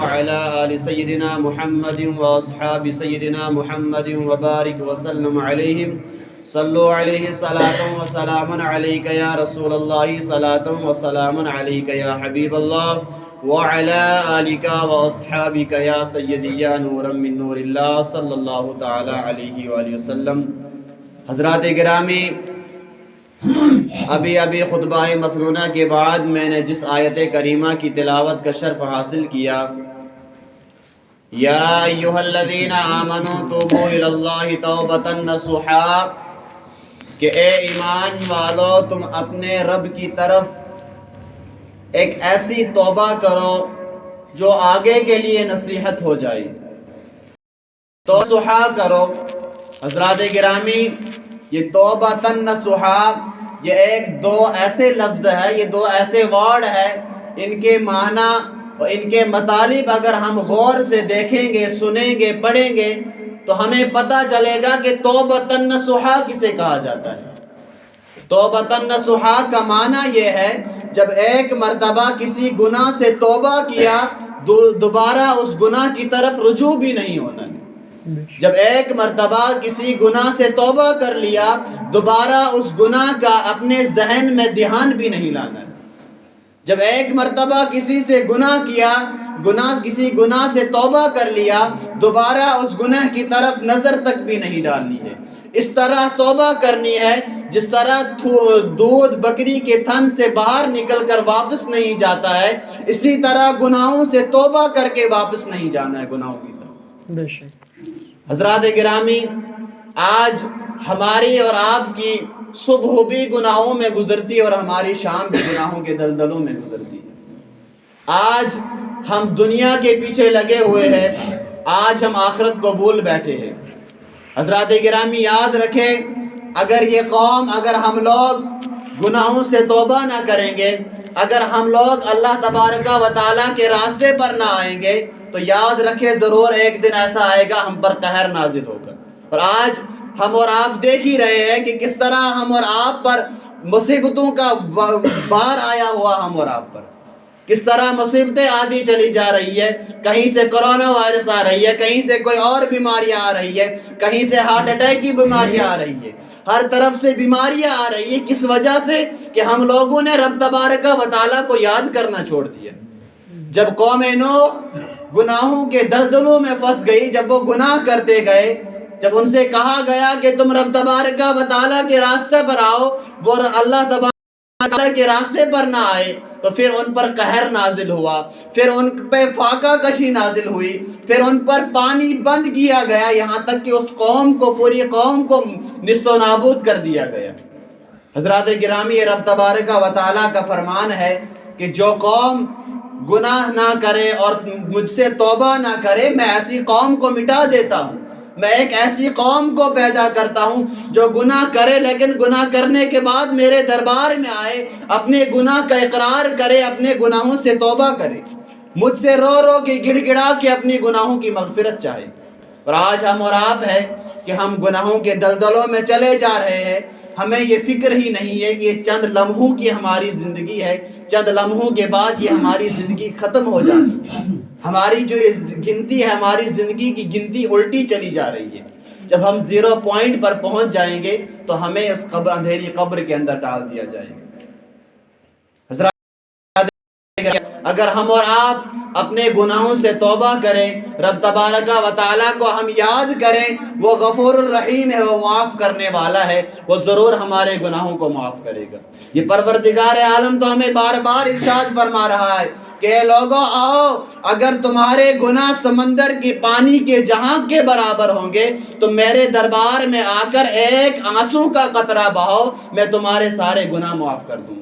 وعلى آل سيدنا محمد وأصحاب سيدنا محمد وبارك وسلم عليهم صلوا عليه صلاة وسلام عليك يا رسول الله صلاة وسلام عليك يا حبيب الله وعلى آلك وأصحابك يا سيدي يا نورا من نور الله صلی اللہ تعالی علیہ وآلہ وسلم۔ حضرات گرامی، ابھی خطبہ مسنونہ کے بعد میں نے جس آیت کریمہ کی تلاوت کا شرف حاصل کیا، یا ایھا الذین آمنوا توبوا الی اللہ توبۃ نصوحا، کہ اے ایمان والو تم اپنے رب کی طرف ایک ایسی توبہ کرو جو آگے کے لیے نصیحت ہو جائے، تو نصوحا کرو۔ حضرات گرامی، یہ توبۃ نصوحا یہ ایک دو ایسے لفظ ہے، یہ دو ایسے ورڈ ہے، ان کے معنی اور ان کے مطالب اگر ہم غور سے دیکھیں گے، سنیں گے، پڑھیں گے تو ہمیں پتہ چلے گا کہ توبۃ نصوحا کسے کہا جاتا ہے۔ توبۃ نصوحا کا معنی یہ ہے جب ایک مرتبہ کسی گناہ سے توبہ کیا، دوبارہ اس گناہ کی طرف رجوع بھی نہیں ہونا ہے۔ جب ایک مرتبہ کسی گناہ سے توبہ کر لیا، دوبارہ اس گناہ کا اپنے ذہن میں دھیان بھی نہیں لانا ہے۔ جب ایک مرتبہ کسی سے گناہ کیا، کسی گناہ سے توبہ کر لیا، دوبارہ اس گناہ کی طرف نظر تک بھی نہیں ڈالنی ہے۔ اس طرح توبہ کرنی ہے جس طرح دودھ بکری کے تھن سے باہر نکل کر واپس نہیں جاتا ہے، اسی طرح گناہوں سے توبہ کر کے واپس نہیں جانا ہے گناہوں کی طرف۔ بے شک حضرات گرامی، آج ہماری اور آپ کی صبح بھی گناہوں میں گزرتی اور ہماری شام بھی گناہوں کے دلدلوں میں گزرتی ہے۔ آج ہم دنیا کے پیچھے لگے ہوئے ہیں، آج ہم آخرت کو بھول بیٹھے ہیں۔ حضرات گرامی یاد رکھیں، اگر ہم لوگ گناہوں سے توبہ نہ کریں گے، اگر ہم لوگ اللہ تبارک و تعالیٰ کے راستے پر نہ آئیں گے تو یاد رکھیں ضرور ایک دن ایسا آئے گا ہم پر قہر نازل ہوگا۔ اور آج ہم اور آپ دیکھ ہی رہے ہیں کہ کس طرح ہم اور آپ پر مصیبتوں کا بار آیا ہوا، ہم اور آپ پر کس طرح مصیبتیں آتی چلی جا رہی ہے۔ کہیں سے کرونا وائرس آ رہی ہے، کہیں سے کوئی اور بیماریاں آ رہی ہے، کہیں سے ہارٹ اٹیک کی بیماریاں آ رہی ہے، ہر طرف سے بیماریاں آ رہی ہیں۔ کس وجہ سے؟ کہ ہم لوگوں نے رب تبارک و تعالیٰ کو یاد کرنا چھوڑ دیا۔ جب قوم نوح گناہوں کے دلدلوں میں پھنس گئی، جب وہ گناہ کرتے گئے، جب ان سے کہا گیا کہ تم رب تبارک و تعالیٰ کے راستے پر آؤ، وہ اللہ تبارک و تعالیٰ کے راستے پر نہ آئے تو پھر ان پر قہر نازل ہوا، پھر ان پہ فاقہ کشی نازل ہوئی، پھر ان پر پانی بند کیا گیا، یہاں تک کہ اس قوم کو، پوری قوم کو نیست و نابود کر دیا گیا۔ حضرات گرامی، یہ رب تبارک و تعالیٰ کا فرمان ہے کہ جو قوم گناہ نہ کرے اور مجھ سے توبہ نہ کرے، میں ایسی قوم کو مٹا دیتا ہوں۔ میں ایک ایسی قوم کو پیدا کرتا ہوں جو گناہ کرے لیکن گناہ کرنے کے بعد میرے دربار میں آئے، اپنے گناہ کا اقرار کرے، اپنے گناہوں سے توبہ کرے، مجھ سے رو رو کے گڑ گڑا کے اپنی گناہوں کی مغفرت چاہے۔ اور آج ہم اور آپ ہے کہ ہم گناہوں کے دلدلوں میں چلے جا رہے ہیں، ہمیں یہ فکر ہی نہیں ہے کہ یہ چند لمحوں کی ہماری زندگی ہے، چند لمحوں کے بعد یہ ہماری زندگی ختم ہو جانی ہے۔ ہماری جو یہ گنتی ہے، ہماری زندگی کی گنتی الٹی چلی جا رہی ہے۔ جب ہم 0 پوائنٹ پر پہنچ جائیں گے تو ہمیں اس اندھیری قبر کے اندر ڈال دیا جائے گا۔ اگر ہم اور آپ اپنے گناہوں سے توبہ کریں، رب تبارک و تعالیٰ کو ہم یاد کریں، وہ غفور الرحیم ہے، وہ معاف کرنے والا ہے، وہ ضرور ہمارے گناہوں کو معاف کرے گا۔ یہ پروردگار عالم تو ہمیں بار بار ارشاد فرما رہا ہے کہ اے لوگوں آؤ، اگر تمہارے گناہ سمندر کی پانی کے جہاں کے برابر ہوں گے تو میرے دربار میں آ کر ایک آنسو کا قطرہ بہاؤ، میں تمہارے سارے گناہ معاف کر دوں گا۔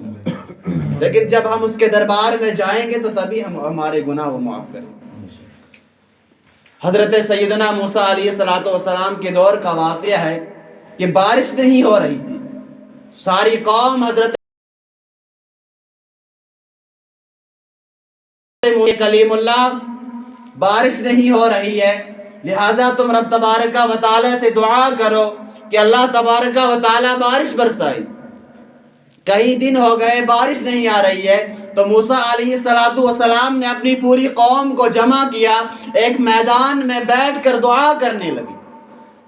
لیکن جب ہم اس کے دربار میں جائیں گے تو تبھی ہم ہمارے گناہ وہ معاف کریں گے۔ حضرت سیدنا موسیٰ علیہ السلام کے دور کا واقعہ ہے کہ بارش نہیں ہو رہی تھی، ساری قوم حضرت کلیم اللہ، بارش نہیں ہو رہی ہے، لہٰذا تم رب تبارک و تعالیٰ سے دعا کرو کہ اللہ تبارک و تعالیٰ بارش برسائے۔ کئی دن ہو گئے بارش نہیں آ رہی ہے، تو موسیٰ علیہ السلام نے اپنی پوری قوم کو جمع کیا، ایک میدان میں بیٹھ کر دعا کرنے لگے۔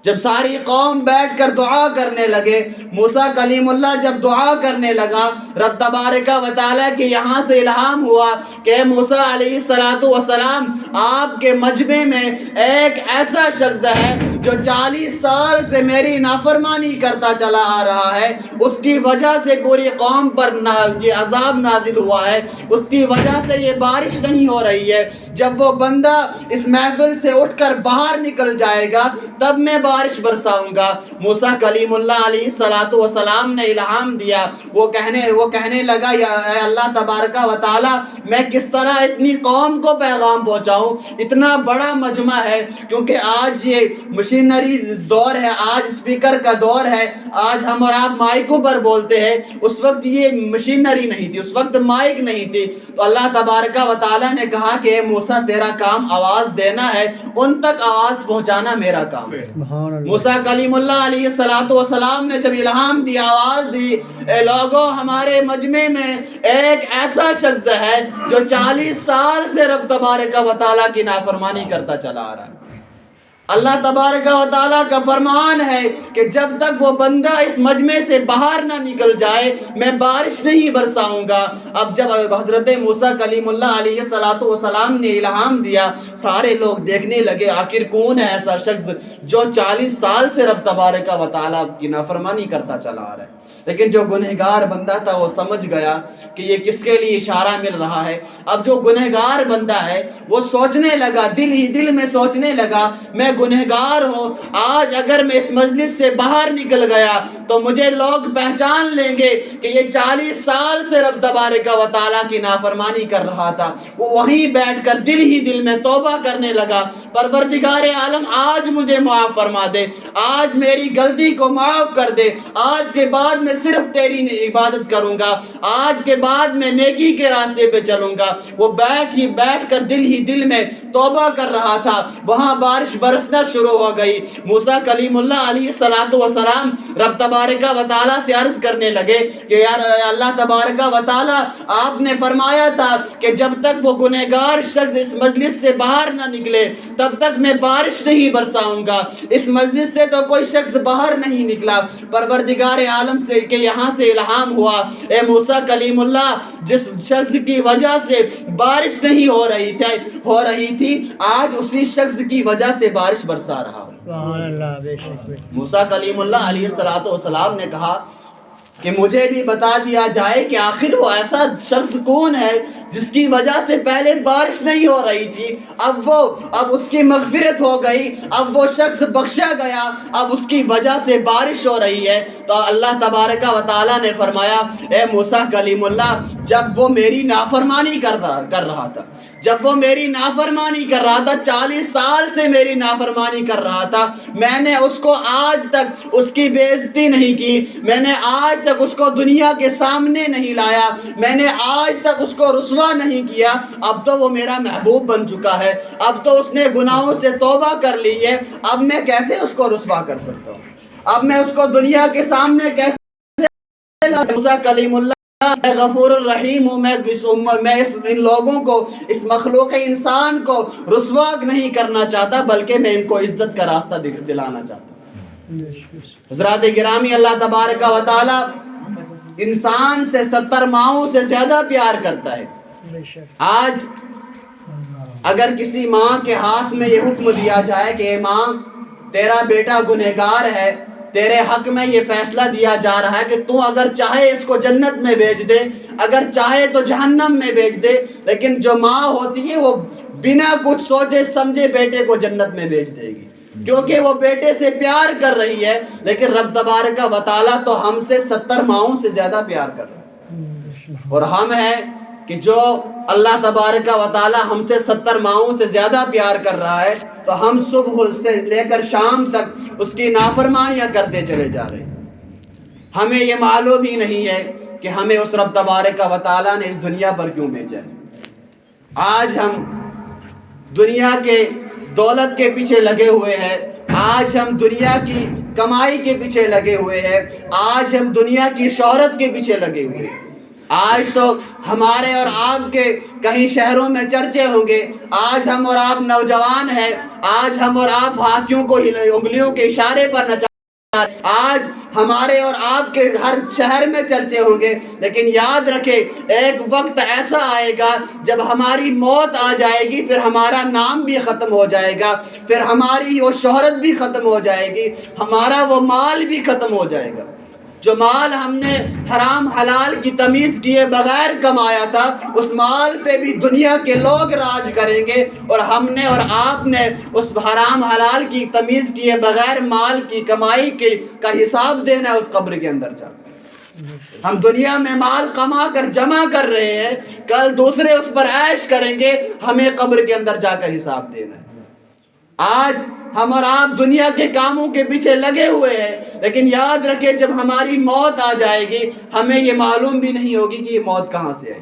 جب ساری قوم بیٹھ کر دعا کرنے لگے، موسیٰ کلیم اللہ جب دعا کرنے لگا، رب تبارک و تعالیٰ کے یہاں سے الہام ہوا کہ موسیٰ علیہ السلام آپ کے مجمع میں ایک ایسا شخص ہے جو 40 سال سے میری نافرمانی کرتا چلا آ رہا ہے، اس کی وجہ سے پوری قوم پر یہ عذاب نازل ہوا ہے، اس کی وجہ سے یہ بارش نہیں ہو رہی ہے۔ جب وہ بندہ اس محفل سے اٹھ کر باہر نکل جائے گا تب میں بارش برساؤں گا۔ موسیٰ کلیم اللہ علیہ السلام نے الہام دیا، وہ کہنے لگا یا اے اللہ تبارک و تعالی، میں کس طرح اتنی قوم کو پیغام پہنچاؤں؟ اتنا بڑا مجمع ہے، کیونکہ آج یہ مشینری دور ہے، آج اسپیکر کا دور ہے، آج ہم اور آپ مائکوں پر بولتے ہیں، اس وقت یہ مشینری نہیں تھی، اس وقت مائک نہیں تھی۔ تو اللہ تبارک و تعالیٰ نے کہا کہ اے موسیٰ تیرا کام آواز دینا ہے، ان تک آواز پہنچانا میرا کام ہے۔ موسیٰ کلیم اللہ علیہ السلام نے جب الہام دی، آواز دی، اے لوگوں ہمارے مجمع میں ایک ایسا شخص ہے جو 40 سال سے رب تبارک و تعالیٰ کی نافرمانی کرتا چلا آ رہا ہے۔ اللہ تبارک و تعالیٰ کا فرمان ہے کہ جب تک وہ بندہ اس مجمع سے باہر نہ نکل جائے میں بارش نہیں برساؤں گا۔ اب جب حضرت موسیٰ کلیم اللہ علیہ السلام نے الہام دیا، سارے لوگ دیکھنے لگے آخر کون ہے ایسا شخص جو 40 سال سے رب تبارک و تعالیٰ کی نافرمانی کرتا چلا آ رہا ہے۔ لیکن جو گنہگار بندہ تھا وہ سمجھ گیا کہ یہ کس کے لیے اشارہ مل رہا ہے۔ اب جو گنہگار بندہ ہے وہ سوچنے لگا، دل ہی دل میں سوچنے لگا، میں گنہگار ہوں، آج اگر میں اس مجلس سے باہر نکل گیا تو مجھے لوگ پہچان لیں گے کہ یہ 40 سال سے رب تبارک و تعالیٰ کی نافرمانی کر رہا تھا۔ وہ وہیں بیٹھ کر دل ہی دل میں توبہ کرنے لگا، پروردگار عالم آج مجھے معاف فرما دے، آج میری غلطی کو معاف کر دے، آج کے بعد میں صرف تیری عبادت کروں گا، آج کے بعد میں نیکی کے راستے پہ چلوں گا۔ وہ بیٹھ کر دل ہی دل میں توبہ کر رہا تھا، وہاں بارش برسنا شروع ہو گئی۔ موسیٰ کلیم اللہ علیہ السلام رب تبارک و تعالیٰ سے عرض کرنے لگے کہ یار اللہ تبارک و تعالیٰ آپ نے فرمایا تھا کہ جب تک وہ گنہگار شخص اس مجلس سے باہر نہ نکلے تب تک میں بارش نہیں برساؤں گا۔ اس مجلس سے تو کوئی شخص باہر نہیں نکلا، پروردگار عالم سے کہ یہاں سے الہام ہوا، اے موسیٰ کلیم اللہ جس شخص کی وجہ سے بارش نہیں ہو رہی تھی آج اسی شخص کی وجہ سے بارش برسا رہا ہوں۔ موسیٰ کلیم اللہ علیہ السلام نے کہا کہ مجھے بھی بتا دیا جائے کہ آخر وہ ایسا شخص کون ہے جس کی وجہ سے پہلے بارش نہیں ہو رہی تھی، اب اس کی مغفرت ہو گئی، اب وہ شخص بخشا گیا، اب اس کی وجہ سے بارش ہو رہی ہے۔ تو اللہ تبارک و تعالیٰ نے فرمایا اے موسیٰ کلیم اللہ جب وہ میری نافرمانی کر رہا تھا، جب وہ میری نافرمانی کر رہا تھا، 40 سال سے میری نافرمانی کر رہا تھا، میں نے اس کو آج تک اس کی بے عزتی نہیں کی، میں نے آج تک اس کو دنیا کے سامنے نہیں لایا، میں نے آج تک اس کو رسوا نہیں کیا۔ اب تو وہ میرا محبوب بن چکا ہے، اب تو اس نے گناہوں سے توبہ کر لی ہے، اب میں کیسے اس کو رسوا کر سکتا ہوں؟ اب میں اس کو دنیا کے سامنے کیسے موسیٰ کلیم اللہ میں غفور الرحیم ہوں، میں ان لوگوں کو، اس مخلوق انسان کو رسوا نہیں کرنا چاہتا بلکہ میں ان کو عزت کا راستہ دلانا چاہتا ہوں۔ حضرات گرامی، اللہ تبارک و تعالی انسان سے 70 ماؤں سے زیادہ پیار کرتا ہے۔ آج اگر کسی ماں کے ہاتھ میں یہ حکم دیا جائے کہ اے ماں تیرا بیٹا گنہگار ہے، تیرے حق میں یہ فیصلہ دیا جا رہا ہے کہ تو اگر چاہے اس کو جنت میں بھیج دے، اگر چاہے تو جہنم میں بھیج دے، لیکن جو ماں ہوتی ہے وہ بنا کچھ سوچے سمجھے بیٹے کو جنت میں بھیج دے گی، کیونکہ وہ بیٹے سے پیار کر رہی ہے۔ لیکن رب تبارک و تعالیٰ تو ہم سے 70 ماؤں سے زیادہ پیار کر رہا ہے، اور ہم ہیں کہ جو اللہ تبارک و تعالیٰ ہم سے 70 ماؤں سے زیادہ پیار کر رہا ہے تو ہم صبح سے لے کر شام تک اس کی نافرمانیاں کرتے چلے جا رہے ہیں۔ ہمیں یہ معلوم ہی نہیں ہے کہ ہمیں اس رب تبارک و تعالیٰ نے اس دنیا پر کیوں بھیجا ہے۔ آج ہم دنیا کے دولت کے پیچھے لگے ہوئے ہیں، آج ہم دنیا کی کمائی کے پیچھے لگے ہوئے ہیں، آج ہم دنیا کی شہرت کے پیچھے لگے ہوئے ہیں۔ آج تو ہمارے اور آپ کے کہیں شہروں میں چرچے ہوں گے، آج ہم اور آپ نوجوان ہیں، آج ہم اور آپ ہاتھیوں کو انگلیوں کے اشارے پر نچا، آج ہمارے اور آپ کے ہر شہر میں چرچے ہوں گے، لیکن یاد رکھیں ایک وقت ایسا آئے گا جب ہماری موت آ جائے گی، پھر ہمارا نام بھی ختم ہو جائے گا، پھر ہماری وہ شہرت بھی ختم ہو جائے گی، ہمارا وہ مال بھی ختم ہو جائے گا۔ جو مال ہم نے حرام حلال کی تمیز کیے بغیر کمایا تھا، اس مال پہ بھی دنیا کے لوگ راج کریں گے، اور ہم نے اور آپ نے اس حرام حلال کی تمیز کیے بغیر مال کی کمائی کا حساب دینا ہے اس قبر کے اندر جا کر۔ ہم دنیا میں مال کما کر جمع کر رہے ہیں، کل دوسرے اس پر عیش کریں گے، ہمیں قبر کے اندر جا کر حساب دینا ہے۔ آج ہم اور آپ دنیا کے کاموں کے پیچھے لگے ہوئے ہیں، لیکن یاد رکھیں جب ہماری موت آ جائے گی ہمیں یہ معلوم بھی نہیں ہوگی کہ یہ موت کہاں سے آئی۔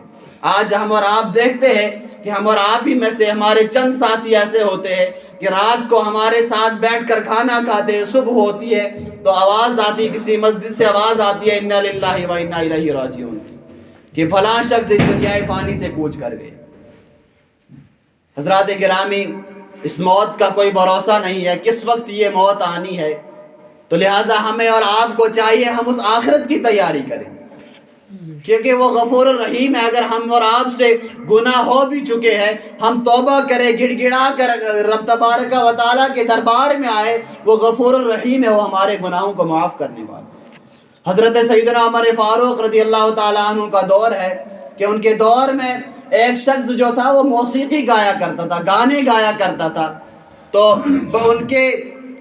آج ہم اور آپ دیکھتے ہیں کہ ہم اور آپ ہی میں سے ہمارے چند ساتھی ایسے ہوتے ہیں کہ رات کو ہمارے ساتھ بیٹھ کر کھانا کھاتے ہیں، صبح ہوتی ہے تو آواز آتی، کسی مسجد سے آواز آتی ہے انا للہ و انا الیہ راجعون کہ فلاں شخص اس دنیا فانی سے کوچ کر گئے۔ حضرات گرامی، اس موت کا کوئی بھروسہ نہیں ہے کس وقت یہ موت آنی ہے، تو لہٰذا ہمیں اور آپ کو چاہیے ہم اس آخرت کی تیاری کریں، کیونکہ وہ غفور الرحیم ہے۔ اگر ہم اور آپ سے گناہ ہو بھی چکے ہیں، ہم توبہ کریں، گڑ گڑا کر رب تبارک و تعالیٰ کے دربار میں آئے، وہ غفور الرحیم ہے، وہ ہمارے گناہوں کو معاف کرنے والا۔ حضرت سیدنا عمر فاروق رضی اللہ تعالیٰ عنہ کا دور ہے کہ ان کے دور میں ایک شخص جو تھا وہ موسیقی گایا کرتا تھا، گانے گایا کرتا تھا، تو ان کے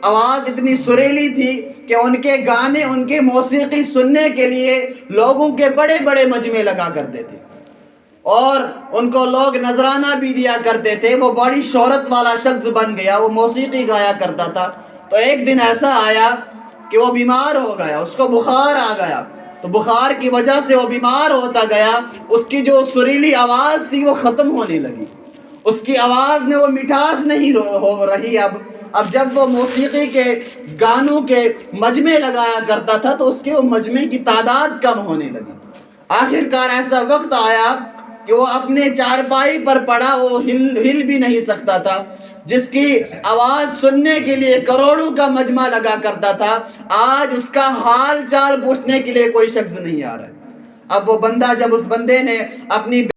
آواز اتنی سریلی تھی کہ ان کے گانے، ان کی موسیقی سننے کے لیے لوگوں کے بڑے بڑے مجمع لگا کرتے تھے، اور ان کو لوگ نذرانہ بھی دیا کرتے تھے۔ وہ بڑی شہرت والا شخص بن گیا، وہ موسیقی گایا کرتا تھا۔ تو ایک دن ایسا آیا کہ وہ بیمار ہو گیا، اس کو بخار آ گیا، تو بخار کی وجہ سے وہ بیمار ہوتا گیا، اس کی جو سریلی آواز تھی وہ ختم ہونے لگی، اس کی آواز میں وہ مٹھاس نہیں ہو رہی۔ اب جب وہ موسیقی کے گانوں کے مجمع لگایا کرتا تھا تو اس کے وہ مجمع کی تعداد کم ہونے لگی۔ آخر کار ایسا وقت آیا کہ وہ اپنے چارپائی پر پڑا، وہ ہل بھی نہیں سکتا تھا، جس کی آواز سننے کے لیے کروڑوں کا مجمع لگا کرتا تھا، آج اس کا حال چال پوچھنے کے لیے کوئی شخص نہیں آ رہا ہے۔ اب وہ بندہ، جب اس بندے نے اپنی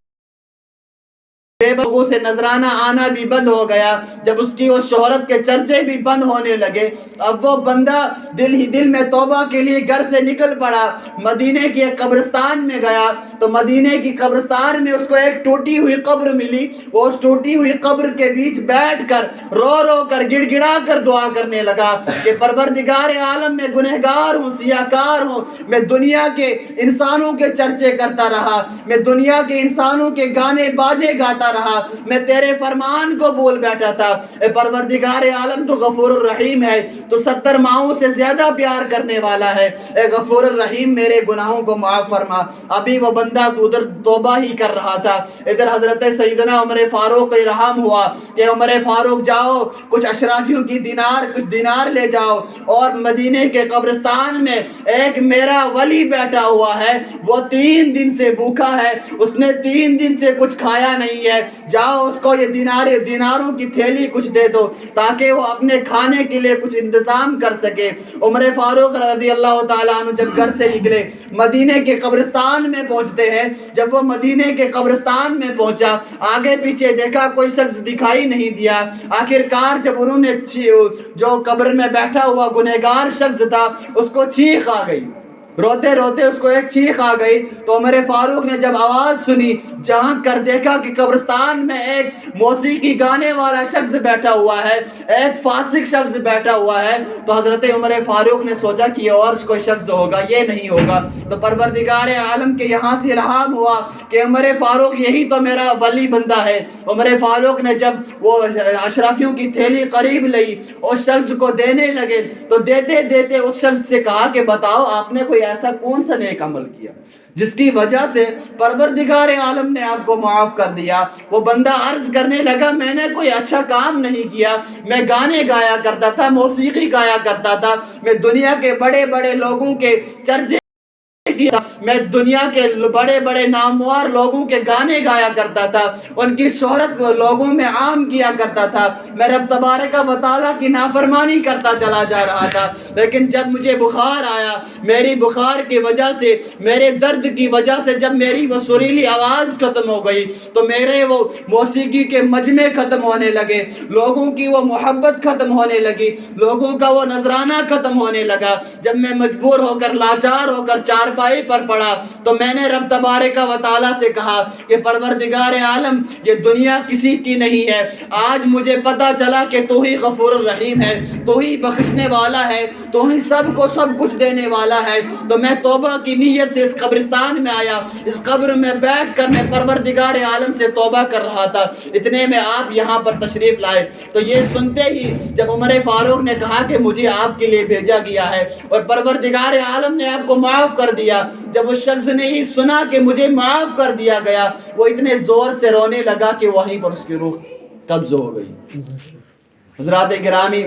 بے لوگوں سے نذرانہ آنا بھی بند ہو گیا، جب اس کی وہ شہرت کے چرچے بھی بند ہونے لگے، اب وہ بندہ دل ہی دل میں توبہ کے لیے گھر سے نکل پڑا، مدینے کی ایک قبرستان میں گیا، تو مدینے کی قبرستان میں اس کو ایک ٹوٹی ہوئی قبر ملی۔ وہ اس ٹوٹی ہوئی قبر کے بیچ بیٹھ کر رو رو کر گڑ گڑا کر دعا کرنے لگا کہ پروردگار عالم، میں گنہگار ہوں، سیاہکار ہوں، میں دنیا کے انسانوں کے چرچے کرتا رہا، میں دنیا کے انسانوں کے گانے باجے گاتا رہا، میں تیرے فرمان کو بول بیٹھا تھا۔ اے پروردگار عالم، تو غفور الرحیم ہے، تو 70 ماؤں سے زیادہ پیار کرنے والا ہے، اے غفور الرحیم میرے گناہوں کو معاف فرما۔ ابھی وہ بندہ ادھر توبہ ہی کر رہا تھا، ادھر حضرت سیدنا عمر فاروق کو الہام ہوا کہ عمر فاروق جاؤ، کچھ اشرافیوں کی کچھ دینار لے جاؤ، اور مدینے کے قبرستان میں ایک میرا ولی بیٹھا ہوا ہے، وہ 3 دن سے بھوکا ہے، اس نے 3 دن سے کچھ کھایا نہیں ہے، جاؤ اس کو یہ دیناروں کی تھیلی کچھ دے دو تاکہ وہ اپنے کھانے کے لیے کچھ انتظام کر سکے۔ عمر فاروق رضی اللہ تعالیٰ عنہ جب گھر سے نکلے، مدینے کے قبرستان میں پہنچتے ہیں۔ جب وہ مدینے کے قبرستان میں پہنچا، آگے پیچھے دیکھا، کوئی شخص دکھائی نہیں دیا۔ آخر کار جب انہوں نے جو قبر میں بیٹھا ہوا گنہگار شخص تھا، اس کو چیخ آ گئی، روتے روتے اس کو ایک چیخ آ گئی، تو عمر فاروق نے جب آواز سنی، جھانک کر دیکھا کہ قبرستان میں ایک موسیقی گانے والا شخص بیٹھا ہوا ہے، ایک فاسق شخص بیٹھا ہوا ہے، تو حضرت عمر فاروق نے سوچا کہ یہ اور کوئی شخص ہوگا، یہ نہیں ہوگا۔ تو پروردگار عالم کے یہاں سے الہام ہوا کہ عمر فاروق یہی تو میرا ولی بندہ ہے۔ عمر فاروق نے جب وہ اشرافیوں کی تھیلی قریب لئی، اس شخص کو دینے لگے، تو دیتے دیتے اس شخص سے کہا کہ بتاؤ آپ نے کوئی کوئی ایسا کون سا نیک عمل کیا جس کی وجہ سے پروردگار عالم نے آپ کو معاف کر دیا؟ وہ بندہ عرض کرنے لگا میں نے کوئی اچھا کام نہیں کیا، میں گانے گایا کرتا تھا، موسیقی گایا کرتا تھا، میں دنیا کے بڑے بڑے لوگوں کے چرچے کیا، میں دنیا کے بڑے بڑے نامور لوگوں کے گانے گایا کرتا تھا، ان کی شہرت لوگوں میں عام کیا کرتا تھا، میں رب تبارک و تعالیٰ کی نافرمانی کرتا چلا جا رہا تھا۔ لیکن جب مجھے بخار آیا، میری بخار کی وجہ سے، میرے درد کی وجہ سے جب میری وہ سریلی آواز ختم ہو گئی تو میرے وہ موسیقی کے مجمع ختم ہونے لگے، لوگوں کی وہ محبت ختم ہونے لگی، لوگوں کا وہ نذرانہ ختم ہونے لگا۔ جب میں مجبور ہو کر لاچار ہو کر چارپائی پر پڑا تو میں نے رب تبارک و تعالیٰ سے کہا کہ پروردگار عالم یہ دنیا کسی کی نہیں ہے، آج مجھے پتا چلا کہ تو ہی غفور الرحیم ہے، تو ہی بخشنے والا ہے، تو ہی سب کو سب کچھ دینے والا ہے۔ تو میں توبہ کی نیت سے اس قبرستان میں آیا، اس قبر میں بیٹھ کر میں پروردگار عالم سے توبہ کر رہا تھا، اتنے میں آپ یہاں پر تشریف لائے۔ تو یہ سنتے ہی جب عمر فاروق نے کہا کہ مجھے آپ کے لیے بھیجا گیا ہے اور پروردگار عالم نے آپ کو معاف کر دیا، جب اس شخص نے ہی سنا کہ مجھے معاف کر دیا گیا، وہ اتنے زور سے رونے لگا کہ وہیں پر اس کی روح قبض ہو گئی۔ حضرات گرامی،